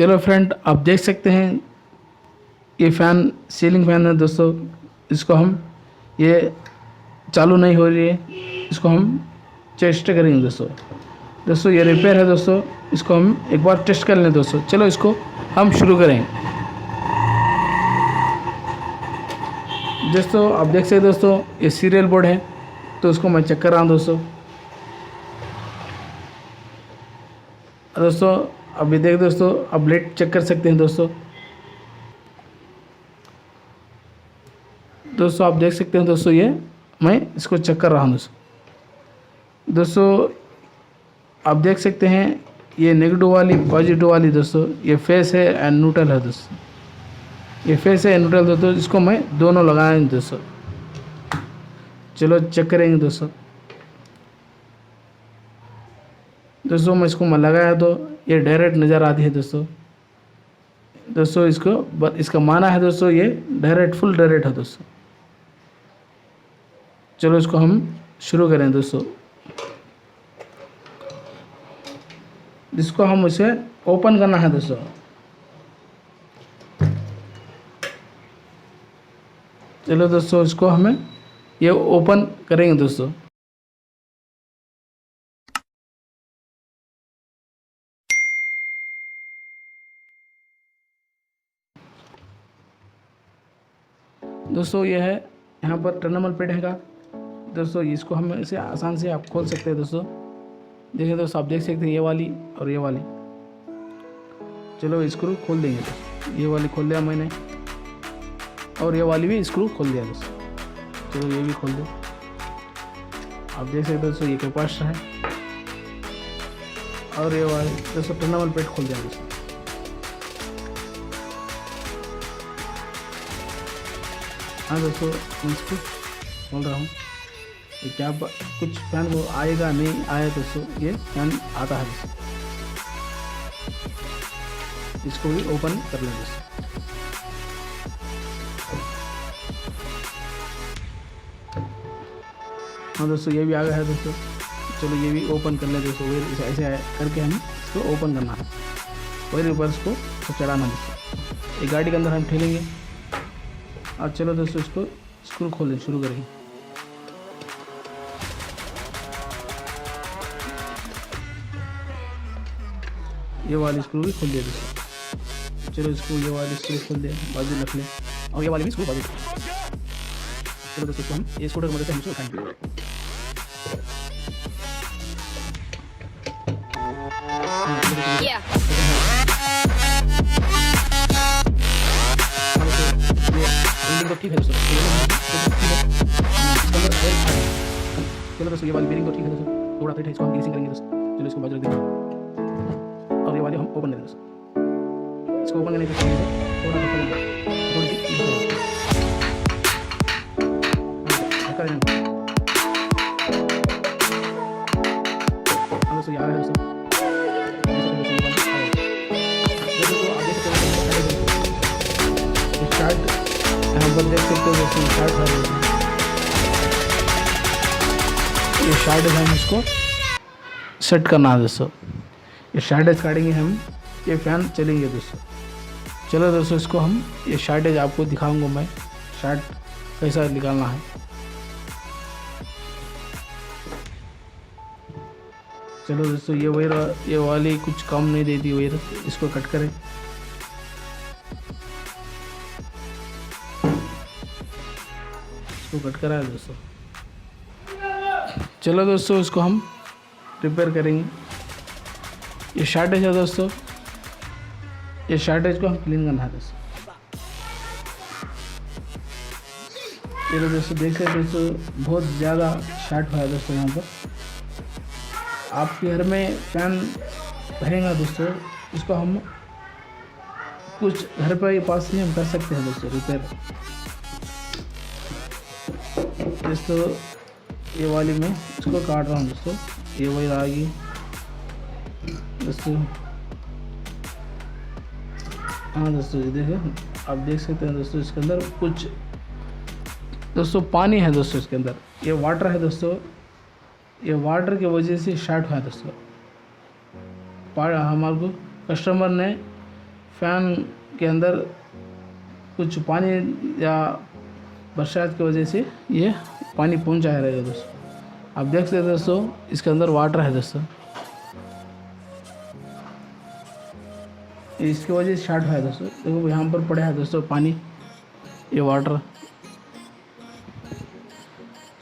चलो फ्रेंड, आप देख सकते हैं ये फ़ैन सीलिंग फ़ैन है दोस्तों। इसको हम ये चालू नहीं हो रही है, इसको हम टेस्ट करेंगे दोस्तों ये रिपेयर है दोस्तों। इसको हम एक बार टेस्ट कर लें दोस्तों। चलो इसको हम शुरू करें दोस्तों। आप देख सकते हैं दोस्तों ये सीरियल बोर्ड है, तो उसको मैं चेक कर रहा हूँ दोस्तों। अभी देख दोस्तों, आप लाइट चेक कर सकते हैं दोस्तों आप देख सकते हैं दोस्तों, ये मैं इसको चेक कर रहा हूँ दोस्तों। आप देख सकते हैं ये नेगेटिव वाली पॉजिटिव वाली दोस्तों, ये फेस है एंड न्यूट्रल है दोस्तों। ये फेस है न्यूट्रल दोस्तों, इसको मैं दोनों लगाएंगे दोस्तों। चलो चेक करेंगे दोस्तों मैं इसको लगाया तो ये डायरेक्ट नज़र आती है दोस्तों इसका माना है दोस्तों, ये डायरेक्ट फुल डायरेक्ट है दोस्तों। चलो इसको हम शुरू करें दोस्तों। इसको हम इसे ओपन करना है दोस्तों। चलो दोस्तों इसको हमें ये ओपन करेंगे दोस्तों। दोस्तों ये है यहाँ पर टर्नेबल पेड है दोस्तों। इसको हम इसे आसान से आप खोल सकते हैं दोस्तों। देखिए दोस्तों, आप देख सकते हैं ये वाली और ये वाली। चलो स्क्रू खोल देंगे दोस्तों। ये वाली खोल दिया मैंने और ये वाली भी स्क्रू खोल दिया दोस्तों। चलो ये भी खोल दो। आप देख सकते हैं दोस्तों ये कैपेसिटर है और ये वाली दोस्तों टर्नेबल पेड खोल दिया दोस्तों। हाँ दोस्तों, मैं इसको बोल रहा हूँ ये क्या कुछ फैन वो आएगा नहीं आया दोस्तों, ये फैन आता है दोस्तों। इसको भी ओपन कर लें दोस्तों। हाँ दोस्तों, ये भी आ गया है दोस्तों। चलो ये भी ओपन कर लें दोस्तों। वेयर ऐसे करके हमें इसको ओपन करना है, वेयर ऊपर इसको चढ़ाना है दोस्तों। ये गाड़ी के अंदर हम ठेलेंगे और चलो दोस्तों इसको स्क्रू खोलने शुरू करेंगे। ये वाली स्क्रू भी खोल दिया दोस्तों। चलो इसको ये वाली स्क्रू खोल दिया, बाजू रख लें और ये वाली भी स्क्रू बाजू। चलो दोस्तों हम ये स्क्रू की मदद से हम इसको उठाएंगे। तो ठीक है दोस्तों। चलो दोस्तों ये वाली बेरिंग तो ठीक है दोस्तों, थोड़ा फिट है, इसको हम ग्रीसिंग करेंगे दोस्तों। चलो इसको बाजू रख देंगे और ये वाली हम ओपन करेंगे दोस्तों। इसको ओपन करने के लिए थोड़ा थोड़ी सी दोस्तों यार है दोस्तों। यहाँ पर देख सकते हो दोस्तों शार्ट है। ये शार्ट है, हम इसको सेट करना है दोस्तों। ये शार्टेज काटेंगे हम, ये फैन चलेंगे दोस्तों। चलो दोस्तों इसको हम ये शार्टेज आपको दिखाऊंगा मैं, शार्ट कैसा निकालना है। चलो दोस्तों ये वायर, ये वाली कुछ काम नहीं देती वायर, इसको कट करें। इसको कट करा है दोस्तों। चलो दोस्तों इसको हम रिपेयर करेंगे। ये शार्टेज है दोस्तों, ये शार्टेज को हम क्लीन करना है दोस्तों। चलो दोस्तों देख सकते हैं दोस्तों, बहुत ज़्यादा शार्ट हुआ है दोस्तों। यहाँ पर आपके घर में फैन रहेगा दोस्तों, इसको हम कुछ घर पर पास ही हम कर सकते हैं दोस्तों रिपेयर। दोस्तों ये वाली मैं इसको काट रहा हूँ दोस्तों। ये वायर आ गई दोस्तों। हाँ दोस्तों ये देखिए, आप देख सकते हैं दोस्तों इसके अंदर कुछ दोस्तों पानी है दोस्तों इसके अंदर। ये वाटर है दोस्तों, ये वाटर की वजह से शॉर्ट हुआ है दोस्तों। हमारे को कस्टमर ने फैन के अंदर कुछ पानी या बरसात की वजह से ये पानी पहुंच जा रहा है दोस्तों। आप देख सकते हैं दोस्तों, इसके अंदर वाटर है दोस्तों, इसकी वजह से शॉर्ट है दोस्तों। देखो यहाँ पर पड़ा है दोस्तों पानी, ये वाटर।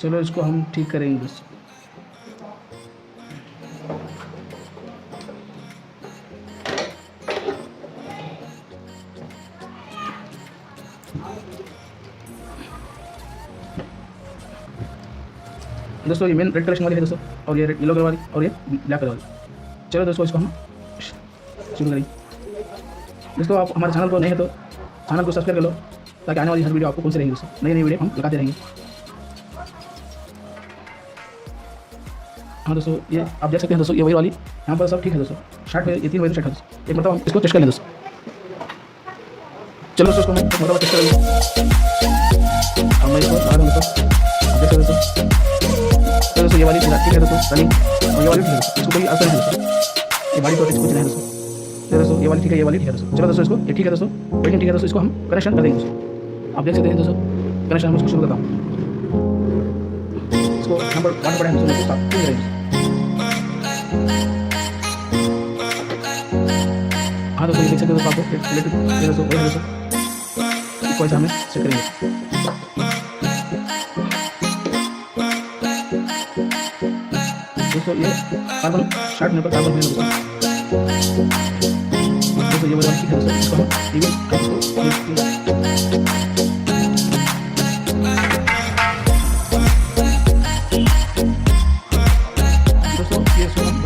चलो इसको हम ठीक करेंगे दोस्तों। दोस्तों ये मेन रेड कलर वाली है दोस्तों, और ये येलो कलर वाली, और ये ब्लैक कलर वाली। चलो दोस्तों इसको हम शुरू करेंगे। दोस्तों आप हमारे चैनल को नहीं है तो चैनल को सब्सक्राइब कर लो, ताकि आने वाली हर वीडियो आपको कौन सी रहेगी दोस्तों, नई नई वीडियो हम लगाते रहेंगे। हाँ दोस्तों, ये आप देख सकते हैं दोस्तों, ये वही वाली यहाँ पर सब ठीक है दोस्तों। शर्ट में ये 3 वही शर्ट है दोस्तों। एक मतलब हम इसको टेस्ट कर लें दोस्तों। चलो दोस्तों, मैं मतलब टेस्ट कर लूँ। अब मैं इसको लगा दूँ दोस्तों, आप देख सकते दोस्तों। तो दोस्तों ये वाली ठीक है दोस्तों रनिंग, और ये वाली ठीक है दोस्तों, इसको कोई असर नहीं दोस्तों। ये वाली तो कुछ नहीं है दोस्तों। तो दोस्तों ये वाली ठीक है, ये वाली ठीक है दोस्तों। चलो दोस्तों इसको, ये ठीक है दोस्तों, वेल्डिंग ठीक है दोस्तों, इसको हम कनेक्शन कर देंगे दोस्तों। आप देख सकते हैं दोस्तों, कनेक्शन हम इसको शुरू करता हूँ। इसको यहाँ पर वाटर पड़ा है दोस्तों, स्टार्ट करेंगे दोस्तों। हाँ दोस्तों ये देख सकते हो दोस्तों, आपको इलेक्ट्रिक दोस्तों वही दोस्तों, इसको ऐसे हमें सेट करेंगे। दोस्तों ये कार्बन शॉर्ट होने पर कार्बन होने दोस्तों। दोस्तों ये वाला ठीक है दोस्तों, इसको हम इवन दोस्तों ये इसको हम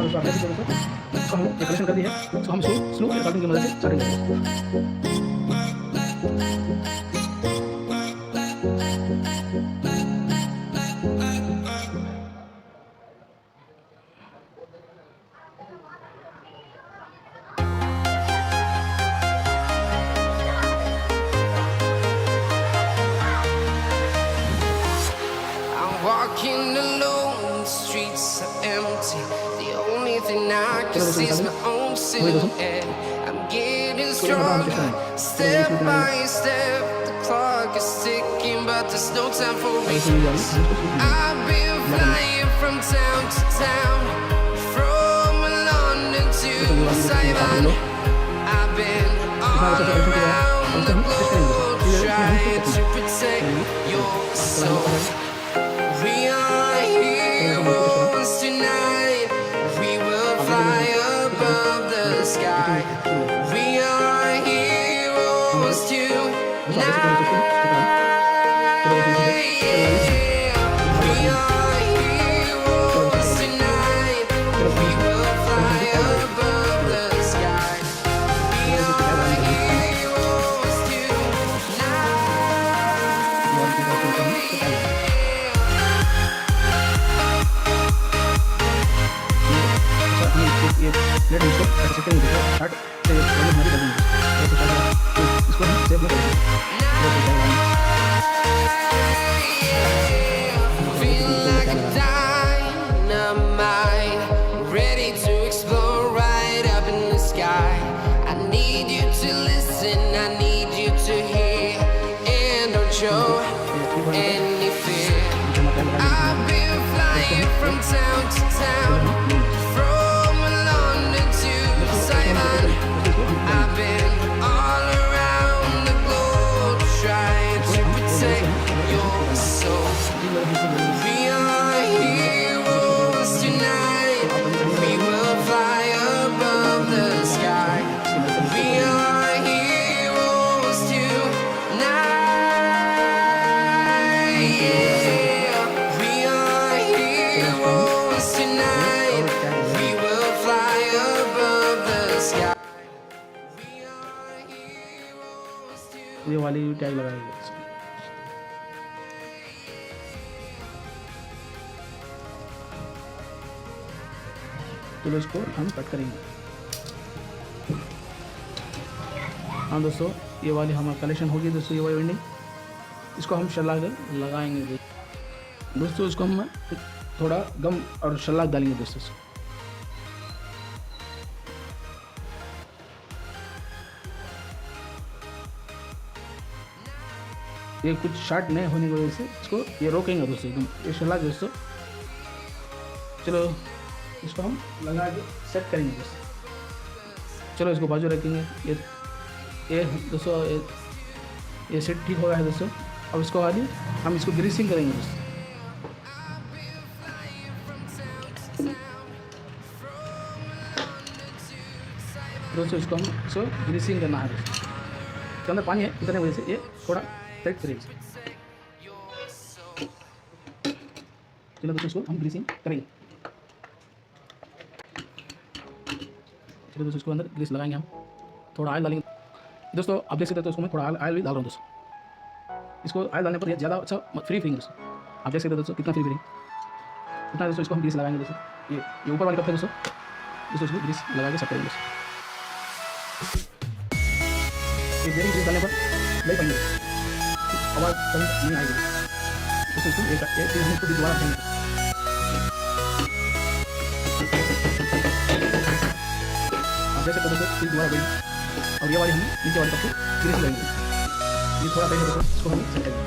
बनाना है दोस्तों। इसको हम डेकोरेशन कर दी है, इसको हम स्लो रिकॉर्डिंग की मदद से स्टार्टिंग करेंगे। Walking alone, the streets are empty. The only thing I can see is my own silhouette. I'm getting stronger, step by step. The clock is ticking, but there's no time for regrets. I've been flying from town to town, from London to Taiwan. I've been all around the globe, trying to protect your soul. We are heroes tonight. We will fly above the sky. We are heroes tonight. Yeah. We are heroes tonight. We will fly above the sky. We are heroes tonight. ये plate इसको कर सकते हैं, देखो start से वाली हमारी कर देंगे। तो इसको हम सेव में करेंगे। Feel like a dynamite, ready to I need you to listen, I need you to hear, and don't show any fear. I've been flying from town to town, from London to Taiwan. I've been all around the globe trying to protect your soul. We are heroes tonight. We will fly above the sky. We are heroes tonight. Yeah. We are heroes tonight. We will fly above the sky. We are heroes tonight. ये वाली tag लगाएंगे। चलो इसको हम cut करेंगे। हाँ दोस्तों, ये वाली हमारा कलेक्शन होगी दोस्तों। ये वाली वेंडिंग, इसको हम शल्लाक लगाएंगे दोस्तों। इसको हम थोड़ा गम और शल्लाक डालेंगे दोस्तों। ये कुछ शार्ट नहीं होने की वजह से इसको ये रोकेंगे दोस्तों एकदम। ये शल्लाक दोस्तों। चलो इसको हम लगा के सेट करेंगे दोस्तों। चलो इसको बाजू रखेंगे। ये दोस्तों ये सेट ठीक हो गया है दोस्तों। अब इसको आगे हम इसको ग्रीसिंग करेंगे दोस्तों। दोस्तों इसको ग्रीसिंग करना है दोस्तों। इसके अंदर पानी है, इतने वजह से ये थोड़ा टाइट करेंगे। चलो दोस्तों इसको हम ग्रीसिंग करेंगे। चलो दोस्तों इसको अंदर ग्रीस लगाएंगे हम। थोड़ा ऑयल डालेंगे दोस्तों। आप देख सकते हैं तो उसको मैं थोड़ा ऑयल भी डाल रहा हूँ दोस्तों। इसको ऑयल डालने पर ये ज़्यादा अच्छा फ्री फिंग दोस्तों। आप देख सकते हैं दोस्तों कितना फ्री फिंग कितना दोस्तों। इसको हम ग्रीस लगाएंगे दोस्तों। ये ऊपर वाली कप है दोस्तों। इसको ग्रीस लगा के सब करेंगे दोस्तों। ये बेरिंग ग्रीस डालने पर नहीं पाएंगे, आवाज़ कभी नहीं आएगी दोस्तों। इसको एक हम इसको दोबारा रखेंगे। जैसे तो दोस्तों फिर दोबारा बढ़ी और ये वाली हम नीचे वाली कप को ग्रीस लगाएंगे। ये थोड़ा टाइट है दोस्तों, इसको हम सेट करेंगे।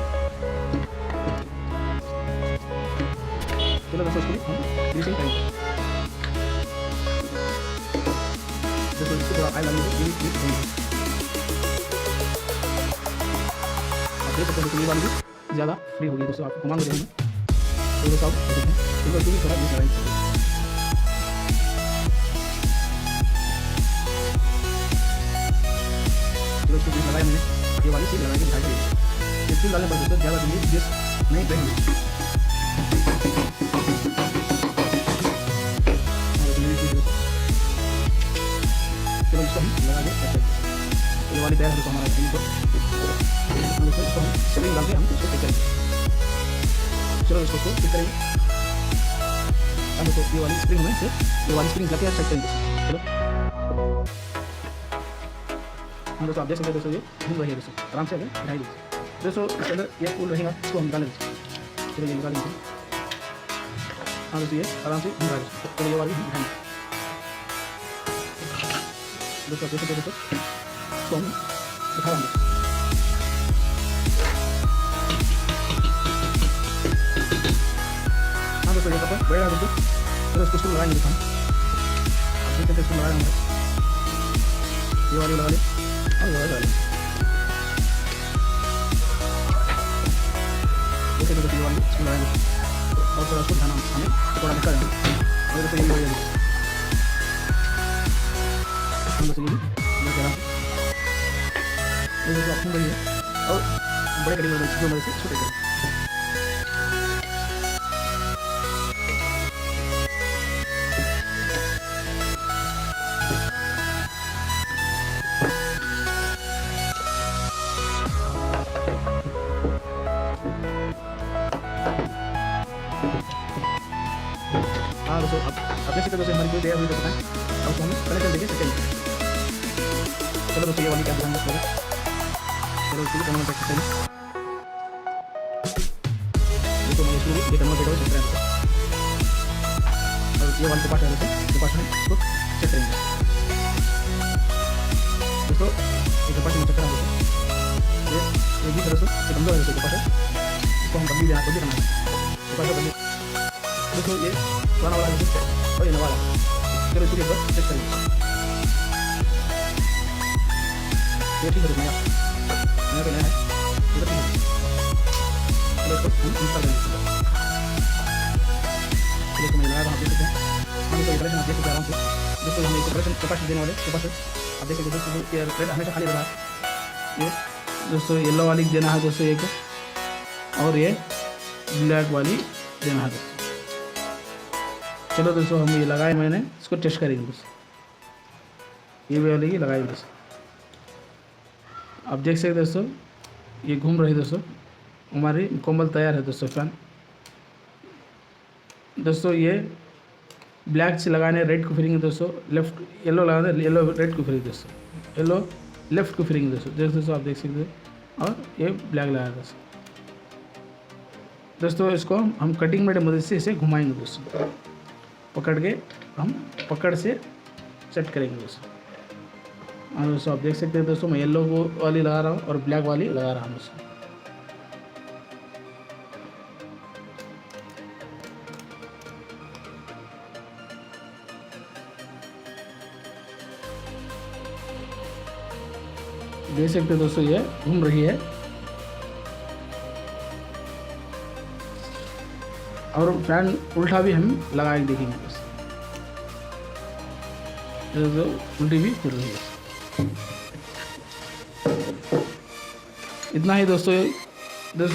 चलो दोस्तों इसको हम ग्रीसिंग करेंगे दोस्तों। इसको थोड़ा ऑयल डालेंगे। आप देख सकते हैं ये वाली भी ज़्यादा फ्री होगी दोस्तों। आपको कमांड हो जाएगी तो दोस्तों आप देखें। इसको भी थोड़ा ग्रीस लगाएंगे। इसको ग्रीस लगाया मैंने। ये वाली सील लगा के दिखाई देगी। ये सील डालने पर दोस्तों ज़्यादा जल्दी ग्रीस नहीं बहेगी। चलो इसको हम लगा के सेट करेंगे। ये वाली तैयार है दोस्तों हमारा स्क्रीन पर। दोस्तों इसको हम स्प्रिंग डाल के हम इसको फिट करेंगे। चलो इसको फिट करेंगे। अब दोस्तों ये वाली स्प्रिंग में से ये वाली स्प्रिंग लगा के सेट करेंगे। चलो हम दोस्तों आप देख सकते हैं दोस्तों ये घूम रही है दोस्तों। आराम से अगर ढाई दोस्तों इसके अंदर ये फूल रहेगा, इसको हम निकालेंगे। चलो ये निकालेंगे। हाँ दोस्तों ये आराम से घूम रहा है। चलो ये वाली दिखाएंगे दोस्तों। आप देख सकते हैं दोस्तों, इसको हम दिखा रहा हूँ। हाँ दोस्तों ये कपड़ा बढ़ रहा है दोस्तों। चलो इसको लगाएंगे दोस्तों। आप देख सकते हैं इसको लगाया हमने। ये वाली लगा ले और ये वाली लगा ले। जैसे दोस्तों ये वाली इसको लगाएंगे और थोड़ा उसको ध्यान हमें थोड़ा निकाल देंगे। और दोस्तों ये भी हो जाएगी। हम दोस्तों ये भी मैं कह रहा हूँ दोस्तों ऑप्शन बढ़िया और बड़े करीब जो मदद से छोटे करें। हाँ दोस्तों अपने से दोस्तों हमारी कोई तैयार हुई तो बताएं और उसको हम कनेक्शन देके सेकेंड। चलो दोस्तों ये वाली क्या ध्यान रखोगे। चलो इसको कन्वर्ट कर सकते हैं। देखो मैं इसको ये कन्वर्ट हो सकता है और ये वाली के पास है दोस्तों, के पास है इसको चेक करेंगे। दोस्तों ये कपाट में चक्कर होगा, ये भी दोस्तों ये कमजोर है दोस्तों कपाट है, इसको हम बदली करना है कपाट बदली। दोस्तों ये पुराना वाला है और ये नया वाला, चलो इसको एक बार चेक करेंगे। ये ठीक है नया पे नया है, ये ठीक है। चलो इसको हम इंस्टॉल कर लेते हैं। चलो मैं लगा रहा हूँ, देख सकते हैं हम इसको ऑपरेशन आप देख सकते हैं आराम से। दोस्तों हम इसको ऑपरेशन कपाट देने वाले कपाट आप देख सकते हैं दोस्तों, ये रेड हमेशा खाली रहा है। ये दोस्तों येलो वाली देना है दोस्तों एक, और ये ब्लैक वाली देना है दोस्तों। चलो दोस्तों हम ये लगाए, मैंने इसको टेस्ट करेंगे दोस्तों, ये वाली ही लगाएंगे दोस्तों। आप देख सकते हैं दोस्तों ये घूम रही है दोस्तों, हमारी मुकम्मल तैयार है दोस्तों फैन। दोस्तों ये ब्लैक से लगाने रेड को फिरेंगे दोस्तों, लेफ्ट येलो लगाने येलो रेड को फिरेंगे दोस्तों, येलो लेफ्ट को फिरेंगे दोस्तों। दोस्तों आप देख सकते हैं, और ये ब्लैक लगाया दोस्तों। दोस्तों इसको हम कटिंग मेड मदद से इसे घुमाएंगे दोस्तों, पकड़ के हम पकड़ से सेट करेंगे दोस्तों। और दोस्तों आप देख सकते हैं दोस्तों मैं येलो वाली लगा रहा हूँ और ब्लैक वाली लगा रहा हूँ दोस्तों। देख सकते हैं दोस्तों ये घूम रही है, और फैन उल्टा भी हम लगा के देखेंगे दोस्तों, उल्टी भी फिर रही है। इतना ही दोस्तों,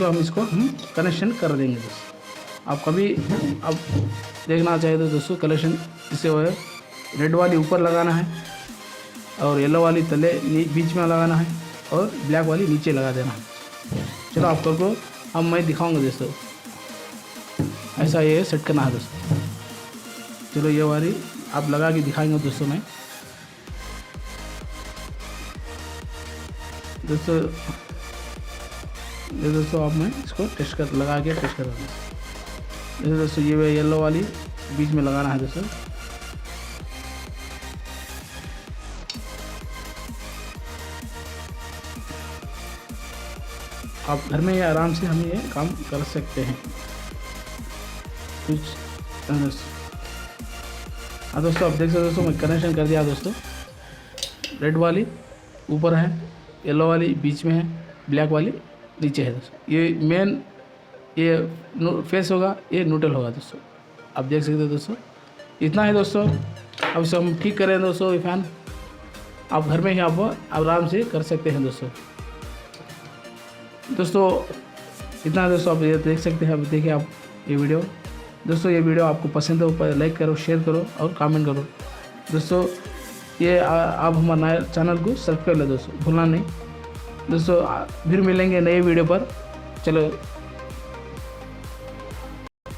हम इसको हम कनेक्शन कर देंगे दोस्तों। आप कभी आप देखना चाहे तो दोस्तों कनेक्शन इसे वो है, रेड वाली ऊपर लगाना है और येलो वाली तले बीच में लगाना है और ब्लैक वाली नीचे लगा देना है। चलो आपको अब मैं दिखाऊंगा दोस्तों, ऐसा ये सेट करना है दोस्तों। चलो ये वाली आप लगा के दिखाएंगे दोस्तों मैं। दोस्तों अब मैं इसको टेस्ट कर लगा के टेस्ट कर रहा हूँ। दोस्तों ये येलो वाली बीच में लगाना है दोस्तों। आप घर में ये आराम से हम ये काम कर सकते हैं कुछ। हाँ दोस्तों आप देख सकते हो दोस्तों मैं कनेक्शन कर दिया दोस्तों। रेड वाली ऊपर है, येलो वाली बीच में है, ब्लैक वाली नीचे है दोस्तों। ये मेन ये फेस होगा, ये न्यूट्रल होगा दोस्तों। आप देख सकते हो दोस्तों, इतना है दोस्तों। अब इसे हम ठीक करें दोस्तों। ये फैन आप घर में ही आप आराम से कर सकते हैं दोस्तों। इतना दोस्तों आप ये देख सकते हैं। अब देखिए आप ये वीडियो दोस्तों, ये वीडियो आपको पसंद हो तो लाइक करो, शेयर करो और कमेंट करो दोस्तों। ये आप हमारे नए चैनल को सब्सक्राइब कर लो दोस्तों, भूलना नहीं दोस्तों। फिर मिलेंगे नए वीडियो पर। चलो